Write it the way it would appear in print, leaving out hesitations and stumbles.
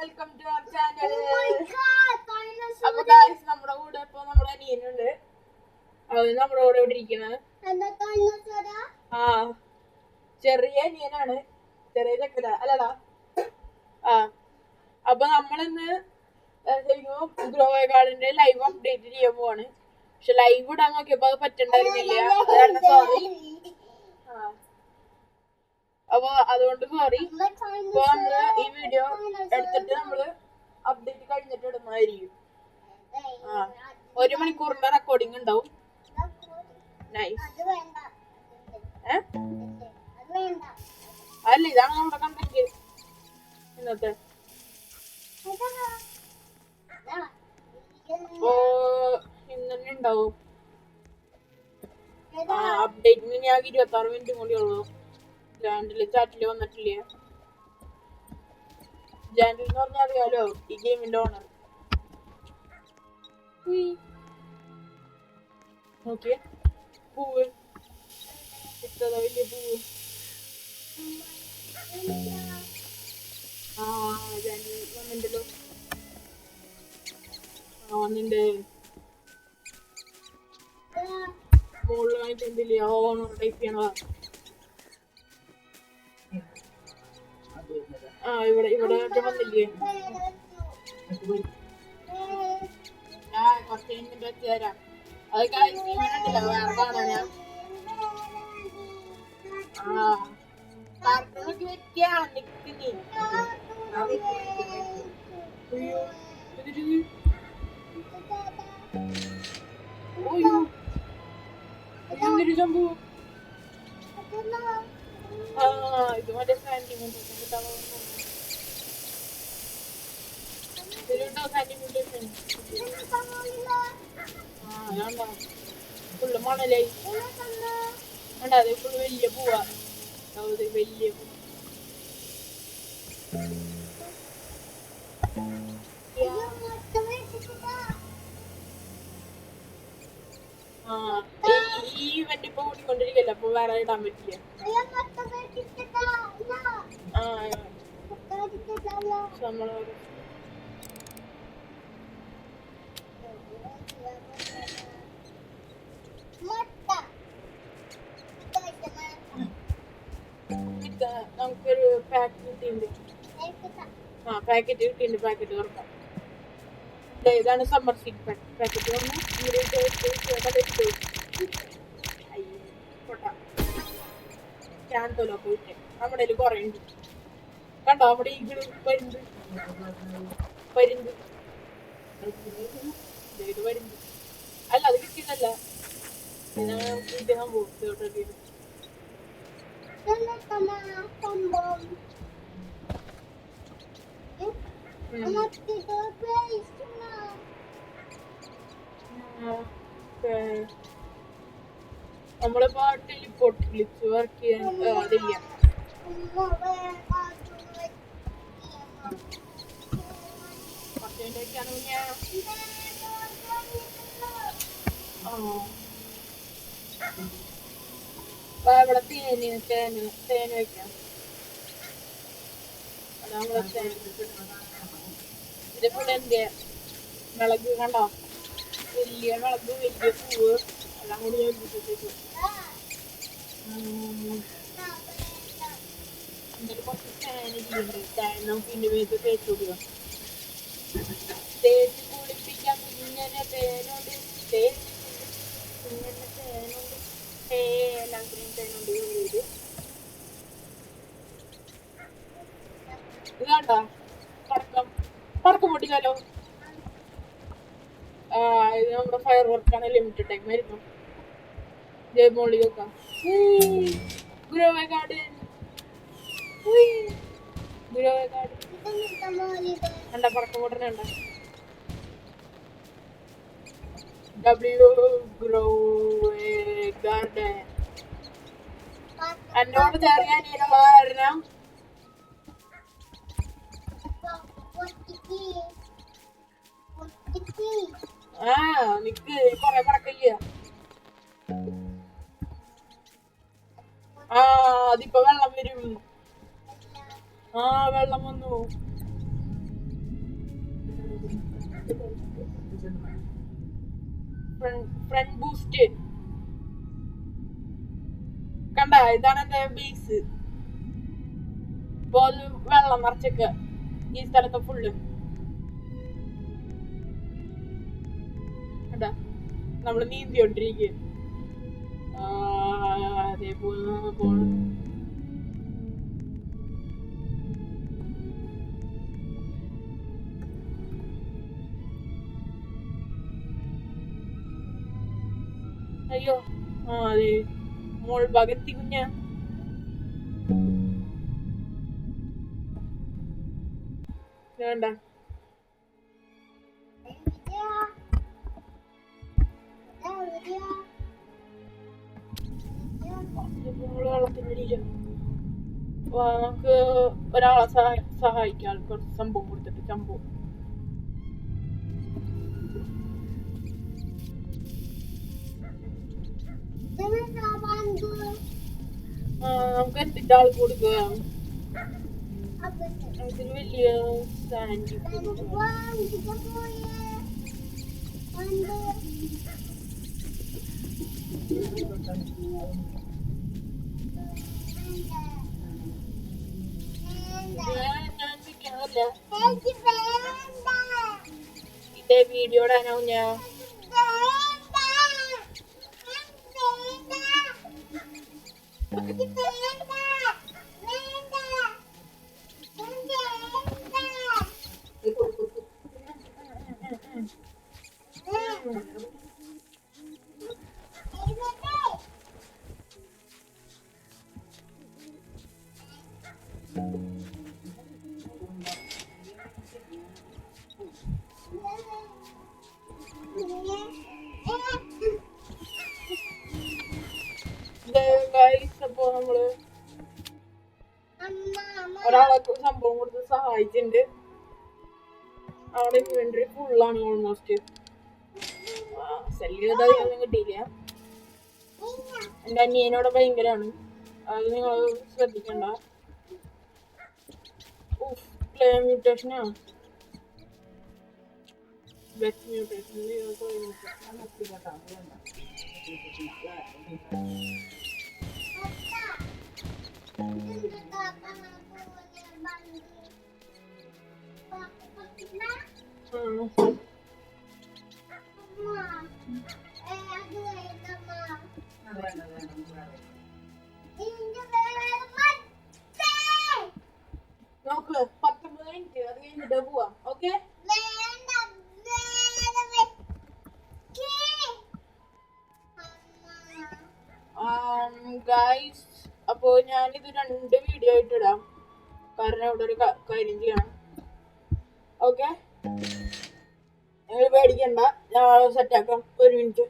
Welcome to our channel. അപ്പൊ guys നമ്മുടെ കൂടെ ഇപ്പൊ നമ്മുടെ അനിയനുണ്ട്. അവന് നമ്മുടെ കൂടെ ഇവിടെ ഇരിക്കുന്നത്. ആ ചെറിയ അനിയനാണ്, ചെറിയ ചെക്കല അല്ലടാ. ആ അപ്പൊ നമ്മളിന്ന് ഗ്രോവേഗാർഡിന്റെ ലൈവ് അപ്ഡേറ്റ് ചെയ്യാൻ പോവാണ്. പക്ഷെ ലൈവ് ഇടാൻ നോക്കിയപ്പോ അത് പറ്റണ്ടായിരുന്നില്ല, അതാണ് സോറി. അപ്പൊ അതുകൊണ്ട് സോറി. ഇപ്പൊ നമ്മള് ഈ വീഡിയോ എടുത്തിട്ട് നമ്മള് അപ്ഡേറ്റ് കഴിഞ്ഞിട്ട് ഇടുന്നതായിരിക്കും. 1 മണിക്കൂറിന്റെ റെക്കോർഡിംഗ് ഉണ്ടാവും. നൈസ്. അല്ല, ഇതാണ് നമ്മുടെ കണ്ടന്റ് ഇന്നത്തെ. അപ്പോ ഇന്ന് തന്നെ ഉണ്ടാവും അപ്ഡേറ്റിന്. ഞാൻ 26 മിനിറ്റും കൂടി ഉള്ളൂ. ജാൻഡില് ചാറ്റില് വന്നിട്ടില്ല. ജാൻഡിൽ എന്ന് പറഞ്ഞാൽ അറിയാലോ, ഈ ഗെയിമിന്റെ ഓണർ. നോക്കിയേ, പൂവ് ഇത്ര വലിയ പൂവ്. ജാൻഡിൽ വന്നിട്ടുണ്ടല്ലോ. വന്നിണ്ട്. മുകളിൽ വാങ്ങിച്ചിട്ടില്ല. Owner type ചെയ്യണതാ. ഇവിടെ വന്നില്ലേ. കുറച്ച് കഴിഞ്ഞിട്ട് വെച്ച് തരാം. അത് കഴിച്ചില്ല, വേറെ കാണാനാ. കാർട്ടൂണൊക്കെ വെക്കാ നിക്ക് നീ. എന്തൊരു സംഭവം. ഇത് മറ്റേ ഫുള്ള് മണലായി. അത് ഫുള്ള് വലിയ പൂവാ. വലിയ പൂ. ഈ ഇവന്റ് ഇപ്പൊ കൂടിക്കൊണ്ടിരിക്കല്ലോ, അപ്പൊ വേറെ ഇടാൻ പറ്റില്ല. നമുക്കൊരു പാക്കറ്റ് കിട്ടിയിട്ടുണ്ട്. പാക്കറ്റ് കിട്ടിയിട്ടുണ്ട്. പാക്കറ്റ് തുറക്കാം. ഇതാണ് സമ്മർ സീഡ് പാക്കറ്റ്. ക്യാൻതോലോ പോയിട്ട് നമ്മുടെ കയ്യിൽ കുറെ ഉണ്ട്. കണ്ടോ, നമ്മുടെ ഈകള് പരുന്ത് പരുന്ത് അല്ല, അത് കിട്ടിയതല്ല. സംഭവം നമ്മളെ പാട്ടിൽ പൊട്ടിച്ച് വർക്ക് ചെയ്യാൻ അതില്ല. ഇവിടെ തേന് വെക്കാം. ഇതേപോലെ എന്റെ മിളക് കണ്ടോ, വലിയ മിളക്, വലിയ പൂവ് എല്ലാം കൂടി എന്നിട്ട് കുറച്ച് തേൻ നമുക്ക് ഇതിന്റെ മേത്ത് തേച്ച് കൊടുക്കുക. തേച്ച് കുളിപ്പിക്കാൻ ഇങ്ങനെ തേനുണ്ട്. ഇങ്ങനെ തേനുണ്ട്. എല്ലാം തേനുണ്ട്. ഇത് കണ്ടോ, പടക്കം പൊട്ടിക്കാലോ. ഇത് നമ്മുടെ ഫയർ വർക്കാണ്. ലിമിറ്റഡ് ടൈം ആയിരുന്നു. ജയമോളി നോക്കാം. ഗ്രോവേഗാർഡൻ കണ്ട പടക്കം പൊട്ടനുണ്ട. ഗ്രോവേഗാർഡൻ എന്നോട് ചെറിയാനുള്ള കാരണം നിക്ക് കൊറേ പടക്കില്ല. അതിപ്പോ വെള്ളം വരും. വെള്ളം വന്നു. ഫ്രണ്ട് ബൂസ്റ്റ് കണ്ട, ഇതാണ് എന്റെ ബേസ്. ഇപ്പൊ വെള്ളം നിറച്ചൊക്കെ ഈ സ്ഥലത്ത് ഫുള്ള് കണ്ട, നമ്മള് നീന്തിക്കൊണ്ടിരിക്കുക. അതേപോലെ പോണു. അയ്യോ, അതെ മോൾ ഭാഗത്തി കുഞ്ഞ. വേണ്ട, വെള്ളത്തിനടിയിലും നമുക്ക് ഒരാളെ സഹായിക്കാം. കുറച്ച് സംഭവം കൊടുത്തിട്ട് സംഭവം നമുക്ക് എത്തിട്ട് ആൾ കൊടുക്കുക. അതിന് വലിയ സാൻഡ് ഇതേ വീഡിയോടെ ഞാൻ അപ്പൊ നമ്മള് ഒരാളെ സംഭവം കൊടുത്ത് സഹായിച്ചിട്ടുണ്ട്. അവിടെ ഇൻവെന്ററി ഫുള്ളാണ് ഓൾമോസ്റ്റ്. സെല്ല് ചെയ്തൊന്നും കിട്ടിയില്ല. എന്റെ അനിയനോട് ഭയങ്കരാണ്, അത് നിങ്ങൾ ശ്രദ്ധിക്കണ്ട. പ്ലേ മ്യൂട്ടേഷനാ, ബെറ്റ് മ്യൂട്ടേഷൻ. നോക്ക് 19 മിനിറ്റ്, അത് കഴിഞ്ഞിട്ട് പോവാം. ഓക്കെ ഗൈസ്, അപ്പോ ഞാനിത് 2 വീഡിയോ ആയിട്ട് ഇടാം. കാരണം ഇവിടെ ഒരു കാര്യം ചെയ്യണം. ഓക്കെ, നിങ്ങൾ പേടിക്കണ്ട, ഞാൻ സെറ്റാക്കാം. 1 മിനിറ്റ്.